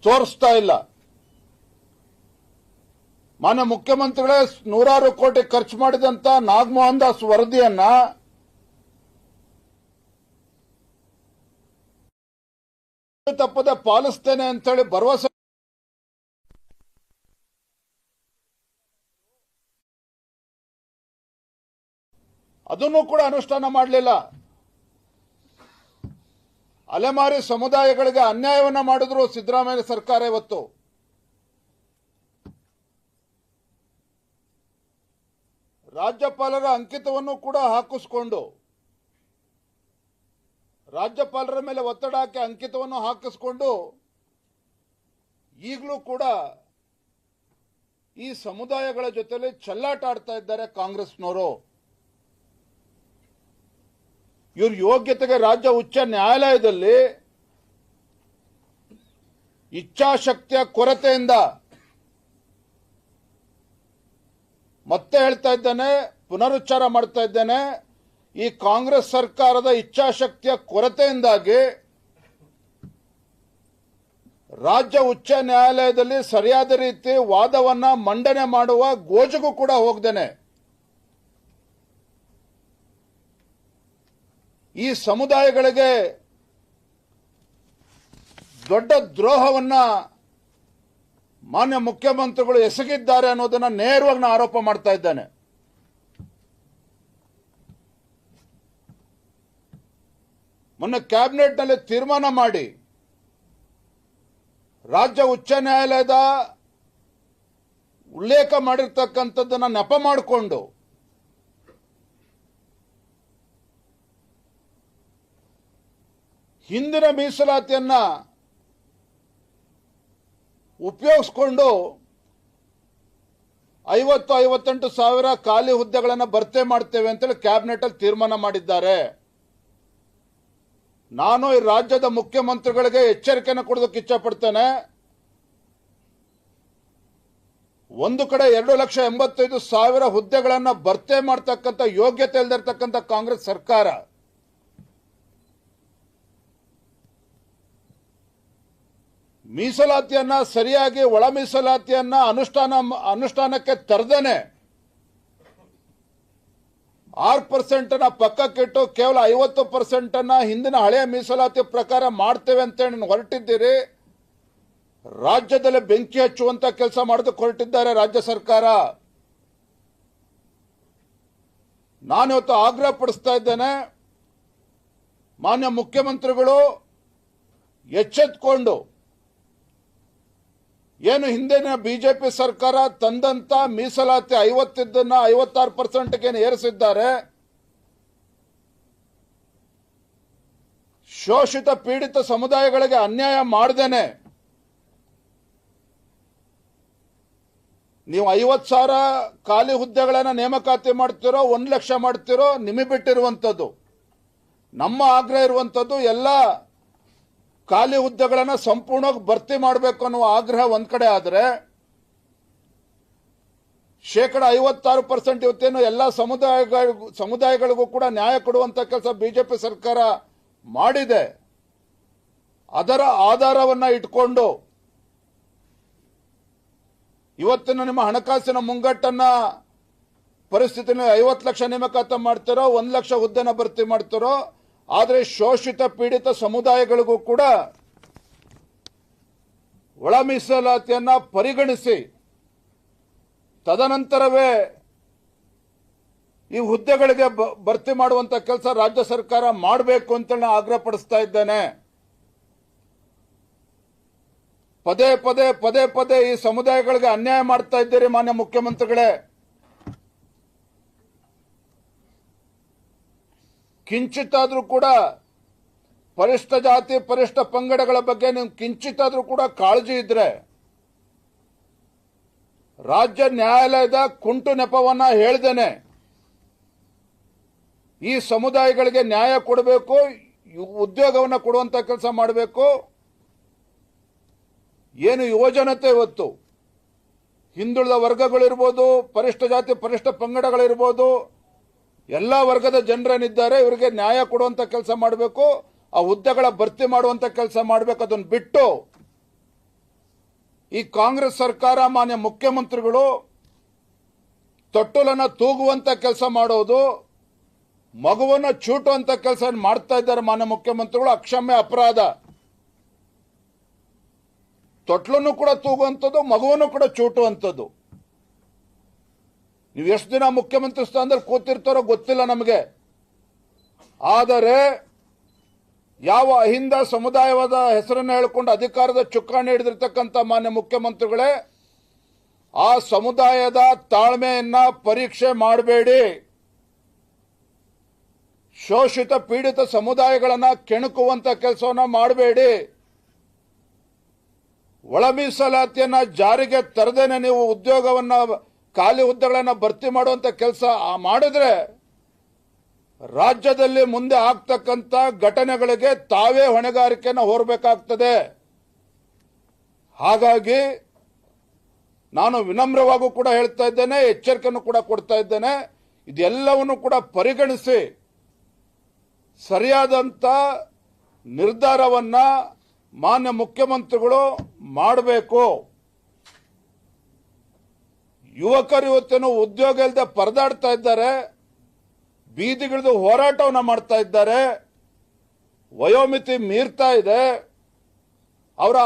ತೋರಿಸ್ತಾ ಇಲ್ಲ. ಮಾನ್ಯ ಮುಖ್ಯಮಂತ್ರಿಗಳೇ ನೂರಾರು ಕೋಟಿ ಖರ್ಚು ಮಾಡಿದಂತ ನಾಗಮೋಹನ್ ದಾಸ್ ವರದಿಯನ್ನ ತಪ್ಪದೆ ಪಾಲಿಸ್ತೇನೆ ಅಂತೇಳಿ ಭರವಸೆ ಅದನ್ನು ಕೂಡ ಅನುಷ್ಠಾನ ಮಾಡಲಿಲ್ಲ. ಅಲೆಮಾರಿ ಸಮುದಾಯಗಳಿಗೆ ಅನ್ಯಾಯವನ್ನ ಮಾಡಿದ್ರು ಸಿದ್ದರಾಮಯ್ಯ ಸರ್ಕಾರ. ಇವತ್ತು ರಾಜ್ಯಪಾಲರ ಅಂಕಿತವನ್ನು ಕೂಡ ಹಾಕಿಸ್ಕೊಂಡು ರಾಜ್ಯಪಾಲರ ಮೇಲೆ ಒತ್ತಡ ಹಾಕಿ ಅಂಕಿತವನ್ನು ಹಾಕಿಸ್ಕೊಂಡು ಈಗಲೂ ಕೂಡ ಈ ಸಮುದಾಯಗಳ ಜೊತೆಲಿ ಚೆಲ್ಲಾಟ ಆಡ್ತಾ ಇದ್ದಾರೆ ಕಾಂಗ್ರೆಸ್ನವರು. ಇವ್ರ ಯೋಗ್ಯತೆಗೆ ರಾಜ್ಯ ಉಚ್ಚ ನ್ಯಾಯಾಲಯದಲ್ಲಿ ಇಚ್ಛಾಶಕ್ತಿಯ ಕೊರತೆಯಿಂದ, ಮತ್ತೆ ಹೇಳ್ತಾ ಇದ್ದೇನೆ, ಪುನರುಚ್ಚಾರ ಮಾಡ್ತಾ ಇದ್ದೇನೆ, ಈ ಕಾಂಗ್ರೆಸ್ ಸರ್ಕಾರದ ಇಚ್ಛಾಶಕ್ತಿಯ ಕೊರತೆಯಿಂದಾಗಿ ರಾಜ್ಯ ಉಚ್ಚ ನ್ಯಾಯಾಲಯದಲ್ಲಿ ಸರಿಯಾದ ರೀತಿ ವಾದವನ್ನ ಮಂಡನೆ ಮಾಡುವ ಗೋಜಿಗೂ ಕೂಡ ಹೋಗದೇನೆ ಈ ಸಮುದಾಯಗಳಿಗೆ ದೊಡ್ಡ ದ್ರೋಹವನ್ನ ಮಾನ್ಯ ಮುಖ್ಯಮಂತ್ರಿಗಳು ಎಸಗಿದ್ದಾರೆ ಅನ್ನೋದನ್ನ ನೇರವಾಗಿ ನಾನು ಆರೋಪ ಮಾಡ್ತಾ ಇದ್ದೇನೆ. ಮೊನ್ನೆ ಕ್ಯಾಬಿನೆಟ್ನಲ್ಲಿ ತೀರ್ಮಾನ ಮಾಡಿ ರಾಜ್ಯ ಉಚ್ಚ ನ್ಯಾಯಾಲಯದ ಉಲ್ಲೇಖ ಮಾಡಿರ್ತಕ್ಕಂಥದ್ದನ್ನ ನೆಪ ಮಾಡಿಕೊಂಡು ಹಿಂದಿನ ಮೀಸಲಾತಿಯನ್ನ ಉಪಯೋಗಿಸಿಕೊಂಡು 58 ಸಾವಿರ ಖಾಲಿ ಹುದ್ದೆಗಳನ್ನು ಭರ್ತಿ ಮಾಡ್ತೇವೆ ಅಂತೇಳಿ ಕ್ಯಾಬಿನೆಟ್ ಅಲ್ಲಿ ತೀರ್ಮಾನ ಮಾಡಿದ್ದಾರೆ. ನಾನು ಈ ರಾಜ್ಯದ ಮುಖ್ಯಮಂತ್ರಿಗಳಿಗೆ ಎಚ್ಚರಿಕೆಯನ್ನು ಕೊಡೋದಕ್ಕೆ ಇಚ್ಛಪಡ್ತೇನೆ. ಒಂದು ಕಡೆ 2,85,000 ಹುದ್ದೆಗಳನ್ನು ಭರ್ತಿ ಮಾಡತಕ್ಕಂಥ ಯೋಗ್ಯತೆ ಇಲ್ಲದಿರತಕ್ಕಂಥ ಕಾಂಗ್ರೆಸ್ ಸರ್ಕಾರ ಮೀಸಲಾತಿಯನ್ನ ಸರಿಯಾಗಿ ಒಳ ಮೀಸಲಾತಿಯನ್ನ ಅನುಷ್ಠಾನಕ್ಕೆ ತರದೇನೆ 6% ಪಕ್ಕಕ್ಕಿಟ್ಟು ಕೇವಲ 50% ಹಿಂದಿನ ಹಳೆಯ ಮೀಸಲಾತಿ ಪ್ರಕಾರ ಮಾಡ್ತೇವೆ ಅಂತೇಳಿ ಹೊರಟಿದ್ದೀರಿ. ರಾಜ್ಯದಲ್ಲಿ ಬೆಂಕಿ ಹಚ್ಚುವಂತ ಕೆಲಸ ಮಾಡೋದಕ್ಕೆ ಹೊರಟಿದ್ದಾರೆ ರಾಜ್ಯ ಸರ್ಕಾರ. ನಾನಿವತ್ತು ಆಗ್ರಹ ಪಡಿಸ್ತಾ ಇದ್ದೇನೆ, ಮಾನ್ಯ ಮುಖ್ಯಮಂತ್ರಿಗಳು ಎಚ್ಚೆತ್ತುಕೊಂಡು ಏನು ಹಿಂದಿನ ಬಿಜೆಪಿ ಸರ್ಕಾರ ತಂದಂತ ಮೀಸಲಾತಿ 50 ಇದ್ದನ್ನ 56% ಏರಿಸಿದ್ದಾರೆ. ಶೋಷಿತ ಪೀಡಿತ ಸಮುದಾಯಗಳಿಗೆ ಅನ್ಯಾಯ ಮಾಡದೇನೆ ನೀವು 50,000 ಖಾಲಿ ಹುದ್ದೆಗಳನ್ನ ನೇಮಕಾತಿ ಮಾಡ್ತಿರೋ, 1 ಲಕ್ಷ ಮಾಡ್ತಿರೋ ನಿಮಗೆ ಬಿಟ್ಟಿರುವಂತದ್ದು. ನಮ್ಮ ಆಗ್ರಹ ಇರುವಂತದ್ದು ಎಲ್ಲ ಖಾಲಿ ಹುದ್ದೆಗಳನ್ನು ಸಂಪೂರ್ಣವಾಗಿ ಭರ್ತಿ ಮಾಡಬೇಕು ಅನ್ನುವ ಆಗ್ರಹ ಒಂದ್ ಕಡೆ ಆದರೆ, 56% ಇವತ್ತೇನು ಎಲ್ಲ ಸಮುದಾಯಗಳಿಗೂ ಕೂಡ ನ್ಯಾಯ ಕೊಡುವಂತ ಕೆಲಸ ಬಿಜೆಪಿ ಸರ್ಕಾರ ಮಾಡಿದೆ. ಅದರ ಆಧಾರವನ್ನ ಇಟ್ಕೊಂಡು ಇವತ್ತಿನ ನಿಮ್ಮ ಹಣಕಾಸಿನ ಮುಂಗಟ್ಟನ್ನ ಪರಿಸ್ಥಿತಿನ 50 ಲಕ್ಷ ನೇಮಕಾತಿ ಮಾಡ್ತಿರೋ, 1 ಲಕ್ಷ ಹುದ್ದೆನ ಭರ್ತಿ ಮಾಡ್ತಿರೋ, ಆದರೆ ಶೋಷಿತ ಪೀಡಿತ ಸಮುದಾಯಗಳಿಗೂ ಕೂಡ ಒಳ ಮೀಸಲಾತಿಯನ್ನ ಪರಿಗಣಿಸಿ ತದನಂತರವೇ ಈ ಹುದ್ದೆಗಳಿಗೆ ಭರ್ತಿ ಮಾಡುವಂತ ಕೆಲಸ ರಾಜ್ಯ ಸರ್ಕಾರ ಮಾಡಬೇಕು ಅಂತ ನಾನು ಆಗ್ರಹ ಪಡಿಸ್ತಾ ಇದ್ದೇನೆ. ಪದೇ ಪದೇ ಈ ಸಮುದಾಯಗಳಿಗೆ ಅನ್ಯಾಯ ಮಾಡ್ತಾ ಇದ್ದೀರಿ ಮಾನ್ಯ ಮುಖ್ಯಮಂತ್ರಿಗಳೇ. ಕಿಂಚಿತ್ತಾದ್ರೂ ಕೂಡ ಪರಿಷ್ಠ ಜಾತಿ ಪರಿಷ್ಠ ಪಂಗಡಗಳ ಬಗ್ಗೆ ನೀವು ಕಿಂಚಿತ್ತಾದ್ರೂ ಕೂಡ ಕಾಳಜಿ ಇದ್ರೆ ರಾಜ್ಯ ನ್ಯಾಯಾಲಯದ ಕುಂಟು ನೆಪವನ್ನ ಹೇಳ್ದೇನೆ ಈ ಸಮುದಾಯಗಳಿಗೆ ನ್ಯಾಯ ಕೊಡಬೇಕು, ಉದ್ಯೋಗವನ್ನ ಕೊಡುವಂತ ಕೆಲಸ ಮಾಡಬೇಕು. ಏನು ಯುವಜನತೆ ಇವತ್ತು ಹಿಂದುಳಿದ ವರ್ಗಗಳಿರ್ಬೋದು, ಪರಿಷ್ಠ ಜಾತಿ ಪರಿಷ್ಠ ಪಂಗಡಗಳಿರ್ಬೋದು, ಎಲ್ಲ ವರ್ಗದ ಜನರೇನಿದ್ದಾರೆ ಇವರಿಗೆ ನ್ಯಾಯ ಕೊಡುವಂತ ಕೆಲಸ ಮಾಡಬೇಕು, ಆ ಹುದ್ದೆಗಳ ಭರ್ತಿ ಮಾಡುವಂತ ಕೆಲಸ ಮಾಡಬೇಕು. ಅದನ್ನು ಬಿಟ್ಟು ಈ ಕಾಂಗ್ರೆಸ್ ಸರ್ಕಾರ ಮಾನ್ಯ ಮುಖ್ಯಮಂತ್ರಿಗಳು ತೊಟ್ಟಲನ್ನ ತೂಗುವಂತ ಕೆಲಸ ಮಾಡೋದು, ಮಗುವನ್ನ ಚೂಟುವಂತ ಕೆಲಸ ಮಾಡ್ತಾ ಇದ್ದಾರೆ ಮಾನ್ಯ ಮುಖ್ಯಮಂತ್ರಿಗಳು. ಅಕ್ಷಮ್ಯ ಅಪರಾಧ. ತೊಟ್ಲನ್ನು ಕೂಡ ತೂಗುವಂಥದ್ದು, ಮಗುವನ್ನು ಕೂಡ ಚೂಟುವಂಥದ್ದು. ನೀವು ಎಷ್ಟು ದಿನ ಮುಖ್ಯಮಂತ್ರಿ ಸ್ಥಾನದಲ್ಲಿ ಕೂತಿರ್ತಾರೋ ಗೊತ್ತಿಲ್ಲ ನಮಗೆ. ಆದರೆ ಯಾವ ಅಹಿಂದ ಸಮುದಾಯವಾದ ಹೆಸರನ್ನು ಹೇಳಿಕೊಂಡು ಅಧಿಕಾರದ ಚುಕ್ಕಾಣಿ ಹಿಡಿದಿರ್ತಕ್ಕಂಥ ಮಾನ್ಯ ಮುಖ್ಯಮಂತ್ರಿಗಳೇ, ಆ ಸಮುದಾಯದ ತಾಳ್ಮೆಯನ್ನ ಪರೀಕ್ಷೆ ಮಾಡಬೇಡಿ. ಶೋಷಿತ ಪೀಡಿತ ಸಮುದಾಯಗಳನ್ನ ಕೆಣಕುವಂತ ಕೆಲಸವನ್ನ ಮಾಡಬೇಡಿ. ಒಳ ಮೀಸಲಾತಿಯನ್ನ ಜಾರಿಗೆ ತರದೇನೆ ನೀವು ಉದ್ಯೋಗವನ್ನ, ಖಾಲಿ ಹುದ್ದೆಗಳನ್ನ ಭರ್ತಿ ಮಾಡುವಂತ ಕೆಲಸ ಮಾಡಿದ್ರೆ ರಾಜ್ಯದಲ್ಲಿ ಮುಂದೆ ಆಗ್ತಕ್ಕಂಥ ಘಟನೆಗಳಿಗೆ ತಾವೇ ಹೊಣೆಗಾರಿಕೆಯನ್ನು ಹೊರಬೇಕಾಗ್ತದೆ. ಹಾಗಾಗಿ ನಾನು ವಿನಮ್ರವಾಗೂ ಕೂಡ ಹೇಳ್ತಾ ಇದ್ದೇನೆ, ಎಚ್ಚರಿಕೆಯನ್ನು ಕೂಡ ಕೊಡ್ತಾ ಇದ್ದೇನೆ. ಇದೆಲ್ಲವನ್ನು ಕೂಡ ಪರಿಗಣಿಸಿ ಸರಿಯಾದಂತ ನಿರ್ಧಾರವನ್ನ ಮಾನ್ಯ ಮುಖ್ಯಮಂತ್ರಿಗಳು ಮಾಡಬೇಕು. ಯುವಕರು ಇವತ್ತೇನು ಉದ್ಯೋಗ ಇಲ್ಲದೆ ಪರದಾಡ್ತಾ ಇದ್ದಾರೆ, ಬೀದಿಗಿಳಿದು ಹೋರಾಟವನ್ನು ಮಾಡ್ತಾ ಇದ್ದಾರೆ. ವಯೋಮಿತಿ ಮೀರ್ತಾ ಇದೆ. ಅವರ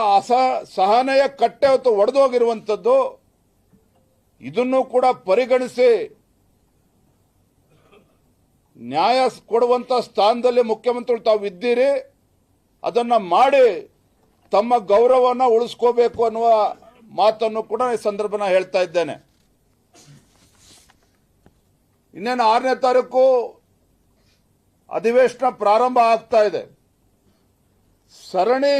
ಸಹನೆಯ ಕಟ್ಟೆ ಹೊತ್ತು ಒಡೆದೋಗಿರುವಂಥದ್ದು. ಇದನ್ನು ಕೂಡ ಪರಿಗಣಿಸಿ ನ್ಯಾಯ ಕೊಡುವಂತ ಸ್ಥಾನದಲ್ಲಿ ಮುಖ್ಯಮಂತ್ರಿಗಳು ತಾವು ಇದ್ದೀರಿ. ಅದನ್ನ ಮಾಡಿ ತಮ್ಮ ಗೌರವವನ್ನು ಉಳಿಸ್ಕೋಬೇಕು ಅನ್ನುವ ಮಾತನ್ನು ಕೂಡ ಈ ಸಂದರ್ಭನ ಹೇಳ್ತಾ ಇದ್ದೇನೆ. ಇನ್ನೇನು 6ನೇ ತಾರೀಕು ಅಧಿವೇಶನ ಪ್ರಾರಂಭ ಆಗ್ತಾ ಇದೆ. ಸರಣಿ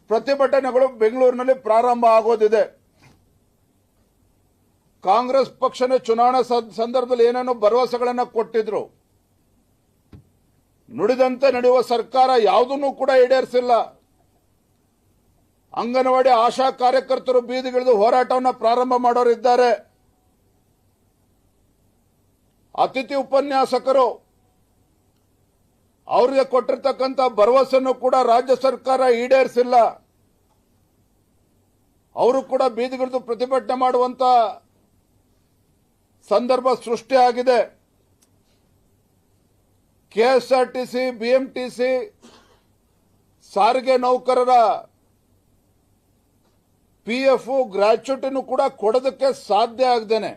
ಪ್ರತಿಭಟನೆಗಳು ಬೆಂಗಳೂರಿನಲ್ಲಿ ಪ್ರಾರಂಭ ಆಗೋದಿದೆ. ಕಾಂಗ್ರೆಸ್ ಪಕ್ಷನ ಚುನಾವಣಾ ಸಂದರ್ಭದಲ್ಲಿ ಏನೇನೋ ಭರವಸೆಗಳನ್ನು ಕೊಟ್ಟಿದ್ರು. ನುಡಿದಂತೆ ನಡೆಯುವ ಸರ್ಕಾರ ಯಾವುದನ್ನು ಕೂಡ ಈಡೇರಿಸಿಲ್ಲ. ಅಂಗನವಾಡಿ ಆಶಾ ಕಾರ್ಯಕರ್ತರು ಬೀದಿಗಿಳಿದು ಹೋರಾಟವನ್ನು ಪ್ರಾರಂಭ ಮಾಡೋರಿದ್ದಾರೆ. ಅತಿಥಿ ಉಪನ್ಯಾಸಕರು ಅವರಿಗೆ ಕೊಟ್ಟಿರ್ತಕ್ಕಂಥ ಭರವಸೆಯನ್ನು ಕೂಡ ರಾಜ್ಯ ಸರ್ಕಾರ ಈಡೇರಿಸಿಲ್ಲ. ಅವರು ಕೂಡ ಬೀದಿಗಿಳಿದು ಪ್ರತಿಭಟನೆ ಮಾಡುವಂತ ಸಂದರ್ಭ ಸೃಷ್ಟಿಯಾಗಿದೆ. ಕೆಎಸ್ಆರ್ಟಿಸಿ, ಬಿಎಂಟಿಸಿ, ಸಾರಿಗೆ ನೌಕರರ ಪಿಎಫ್ ಗ್ರಾಚ್ಯುಟಿನೂ ಕೂಡ ಕೊಡೋದಕ್ಕೆ ಸಾಧ್ಯ ಆಗದೇನೆ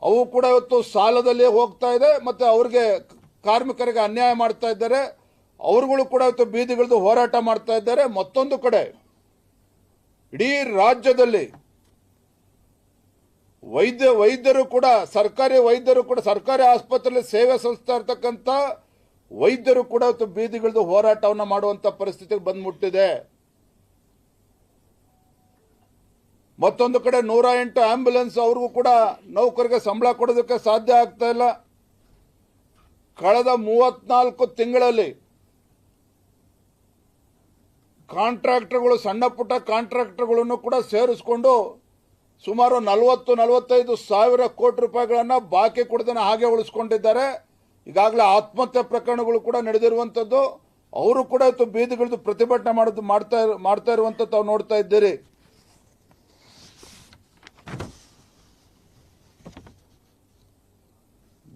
ಅವು ಕೂಡ ಇವತ್ತು ಸಾಲದಲ್ಲಿ ಹೋಗ್ತಾ ಇದೆ. ಮತ್ತೆ ಅವರಿಗೆ ಕಾರ್ಮಿಕರಿಗೆ ಅನ್ಯಾಯ ಮಾಡ್ತಾ ಇದ್ದಾರೆ. ಅವರುಗಳು ಕೂಡ ಇವತ್ತು ಬೀದಿಗಿಳಿದು ಹೋರಾಟ ಮಾಡ್ತಾ ಇದ್ದಾರೆ. ಮತ್ತೊಂದು ಕಡೆ ಇಡೀ ರಾಜ್ಯದಲ್ಲಿ ವೈದ್ಯರು ಕೂಡ, ಸರ್ಕಾರಿ ವೈದ್ಯರು ಕೂಡ, ಸರ್ಕಾರಿ ಆಸ್ಪತ್ರೆಯಲ್ಲಿ ಸೇವೆ ಸಲ್ಲಿಸ್ತಾ ಇರ್ತಕ್ಕಂಥ ವೈದ್ಯರು ಕೂಡ ಇವತ್ತು ಬೀದಿಗಿಳಿದು ಹೋರಾಟವನ್ನು ಮಾಡುವಂತ ಪರಿಸ್ಥಿತಿಗೆ ಬಂದ್ಬಿಟ್ಟಿದೆ. ಮತ್ತೊಂದು ಕಡೆ 108 ಆಂಬ್ಯುಲೆನ್ಸ್ ಅವ್ರಿಗೂ ಕೂಡ ನೌಕರಿಗೆ ಸಂಬಳ ಕೊಡೋದಕ್ಕೆ ಸಾಧ್ಯ ಆಗ್ತಾ ಇಲ್ಲ. ಕಳೆದ 34 ತಿಂಗಳಲ್ಲಿ ಕಾಂಟ್ರಾಕ್ಟರ್ಗಳು, ಸಣ್ಣ ಪುಟ್ಟ ಕಾಂಟ್ರಾಕ್ಟರ್ಗಳನ್ನು ಕೂಡ ಸೇರಿಸಿಕೊಂಡು ಸುಮಾರು 40-45 ಸಾವಿರ ಕೋಟಿ ರೂಪಾಯಿಗಳನ್ನ ಬಾಕಿ ಕೊಡದೇನೆ ಹಾಗೆ ಉಳಿಸ್ಕೊಂಡಿದ್ದಾರೆ. ಈಗಾಗಲೇ ಆತ್ಮಹತ್ಯೆ ಪ್ರಕರಣಗಳು ಕೂಡ ನಡೆದಿರುವಂತದ್ದು. ಅವರು ಕೂಡ ಇವತ್ತು ಬೀದಿಗಿಳಿದು ಪ್ರತಿಭಟನೆ ಮಾಡ್ತಾ ಇರುವಂತದ್ದು ತಾವು ನೋಡ್ತಾ ಇದ್ದೀರಿ.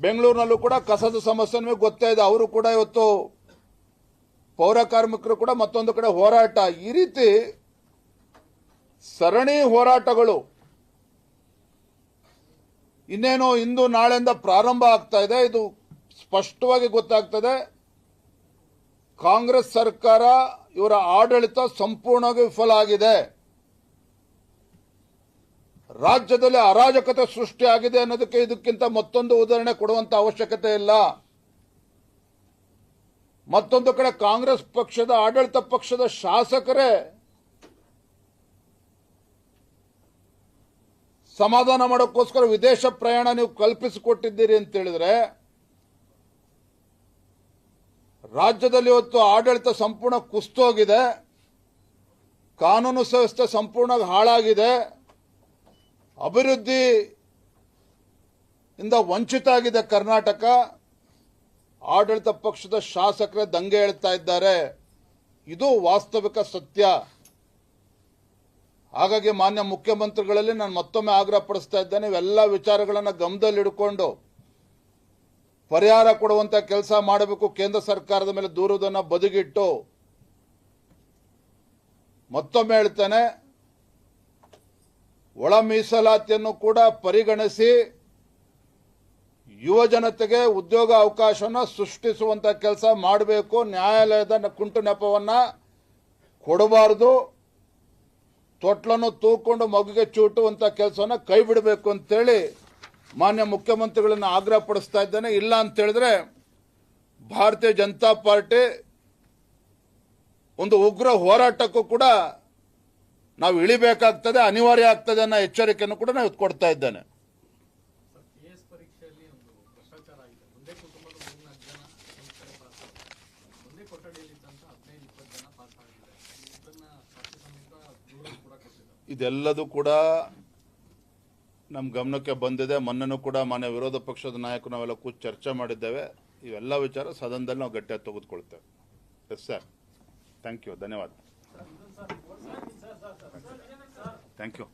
ಬೆಂಗಳೂರಿನಲ್ಲೂ ಕೂಡ ಕಸದ ಸಮಸ್ಯೆ ನಿಮಗೆ ಗೊತ್ತೇ ಇದೆ. ಅವರು ಕೂಡ ಇವತ್ತು ಪೌರ ಕಾರ್ಮಿಕರು ಕೂಡ ಮತ್ತೊಂದು ಕಡೆ ಹೋರಾಟ. ಈ ರೀತಿ ಸರಣಿ ಹೋರಾಟಗಳು ಇನ್ನೇನು ಇಂದು ನಾಳೆಯಿಂದ ಪ್ರಾರಂಭ ಆಗ್ತಾ ಇದೆ. ಇದು ಸ್ಪಷ್ಟವಾಗಿ ಗೊತ್ತಾಗ್ತದೆ, ಕಾಂಗ್ರೆಸ್ ಸರ್ಕಾರ, ಇವರ ಆಡಳಿತ ಸಂಪೂರ್ಣವಾಗಿ ವಿಫಲ ಆಗಿದೆ. ರಾಜ್ಯದಲ್ಲಿ ಅರಾಜಕತೆ ಸೃಷ್ಟಿಯಾಗಿದೆ ಅನ್ನೋದಕ್ಕೆ ಇದಕ್ಕಿಂತ ಮತ್ತೊಂದು ಉದಾಹರಣೆ ಕೊಡುವಂತ ಅವಶ್ಯಕತೆ ಇಲ್ಲ. ಮತ್ತೊಂದು ಕಡೆ ಕಾಂಗ್ರೆಸ್ ಪಕ್ಷದ, ಆಡಳಿತ ಪಕ್ಷದ ಶಾಸಕರೇ ಸಮಾಧಾನ ಮಾಡೋಕ್ಕೋಸ್ಕರ ವಿದೇಶ ಪ್ರಯಾಣ ನೀವು ಕಲ್ಪಿಸಿಕೊಟ್ಟಿದ್ದೀರಿ ಅಂತ ಹೇಳಿದ್ರೆ, ರಾಜ್ಯದಲ್ಲಿ ಇವತ್ತು ಆಡಳಿತ ಸಂಪೂರ್ಣ ಕುಸ್ತೋಗಿದೆ, ಕಾನೂನು ವ್ಯವಸ್ಥೆ ಸಂಪೂರ್ಣ ಹಾಳಾಗಿದೆ, ಅಭಿವೃದ್ಧಿಯಿಂದ ವಂಚಿತ ಆಗಿದೆ ಕರ್ನಾಟಕ. ಆಡಳಿತ ಪಕ್ಷದ ಶಾಸಕರೇ ದಂಗೆ ಹೇಳ್ತಾ ಇದ್ದಾರೆ. ಇದು ವಾಸ್ತವಿಕ ಸತ್ಯ. ಹಾಗಾಗಿ ಮಾನ್ಯ ಮುಖ್ಯಮಂತ್ರಿಗಳಲ್ಲಿ ನಾನು ಮತ್ತೊಮ್ಮೆ ಆಗ್ರಹ ಪಡಿಸ್ತಾ ಇದ್ದೇನೆ, ಇವೆಲ್ಲ ವಿಚಾರಗಳನ್ನು ಗಮನದಲ್ಲಿಟ್ಟುಕೊಂಡು ಪರಿಹಾರ ಕೊಡುವಂತ ಕೆಲಸ ಮಾಡಬೇಕು. ಕೇಂದ್ರ ಸರ್ಕಾರದ ಮೇಲೆ ದೂರುವುದನ್ನು ಬದಿಗಿಟ್ಟು ಮತ್ತೊಮ್ಮೆ ಹೇಳ್ತೇನೆ, ಒಳ ಮೀಸಲಾತಿಯನ್ನು ಕೂಡ ಪರಿಗಣಿಸಿ ಯುವ ಜನತೆಗೆ ಉದ್ಯೋಗ ಅವಕಾಶನ ಸೃಷ್ಟಿಸುವಂತ ಕೆಲಸ ಮಾಡಬೇಕು. ನ್ಯಾಯಾಲಯದ ಕುಂಟು ನೆಪವನ್ನ ಕೊಡಬಾರದು. ತೊಟ್ಲನ್ನು ತೂಕೊಂಡು ಮಗುಗೆ ಚೂಟುವಂತ ಕೆಲಸವನ್ನ ಕೈ ಬಿಡಬೇಕು ಅಂತೇಳಿ ಮಾನ್ಯ ಮುಖ್ಯಮಂತ್ರಿಗಳನ್ನ ಆಗ್ರಹ ಪಡಿಸ್ತಾ ಇದ್ದೇನೆ. ಇಲ್ಲ ಅಂತ ಹೇಳಿದ್ರೆ ಭಾರತೀಯ ಜನತಾ ಪಾರ್ಟಿ ಒಂದು ಉಗ್ರ ಹೋರಾಟಕ್ಕೂ ಕೂಡ ನಾವು ಇಳಿಬೇಕಾಗ್ತದೆ, ಅನಿವಾರ್ಯ ಆಗ್ತದೆ ಅನ್ನೋ ಎಚ್ಚರಿಕೆಯನ್ನು ಕೂಡ ನಾವು ಕೊಡ್ತಾ ಇದ್ದೇನೆ. ಇದೆಲ್ಲದೂ ಕೂಡ ನಮ್ಮ ಗಮನಕ್ಕೆ ಬಂದಿದೆ. ಮೊನ್ನೆನೂ ಕೂಡ ಮಾನ್ಯ ವಿರೋಧ ಪಕ್ಷದ ನಾಯಕರು ನಾವೆಲ್ಲ ಕೂತು ಚರ್ಚೆ ಮಾಡಿದ್ದೇವೆ. ಇವೆಲ್ಲ ವಿಚಾರ ಸದನದಲ್ಲಿ ನಾವು ಗಟ್ಟಿಯಾಗಿ ತೆಗೆದುಕೊಳ್ತೇವೆ. ಎಸ್ ಸರ್, ಥ್ಯಾಂಕ್ ಯು, ಧನ್ಯವಾದ. Thank you.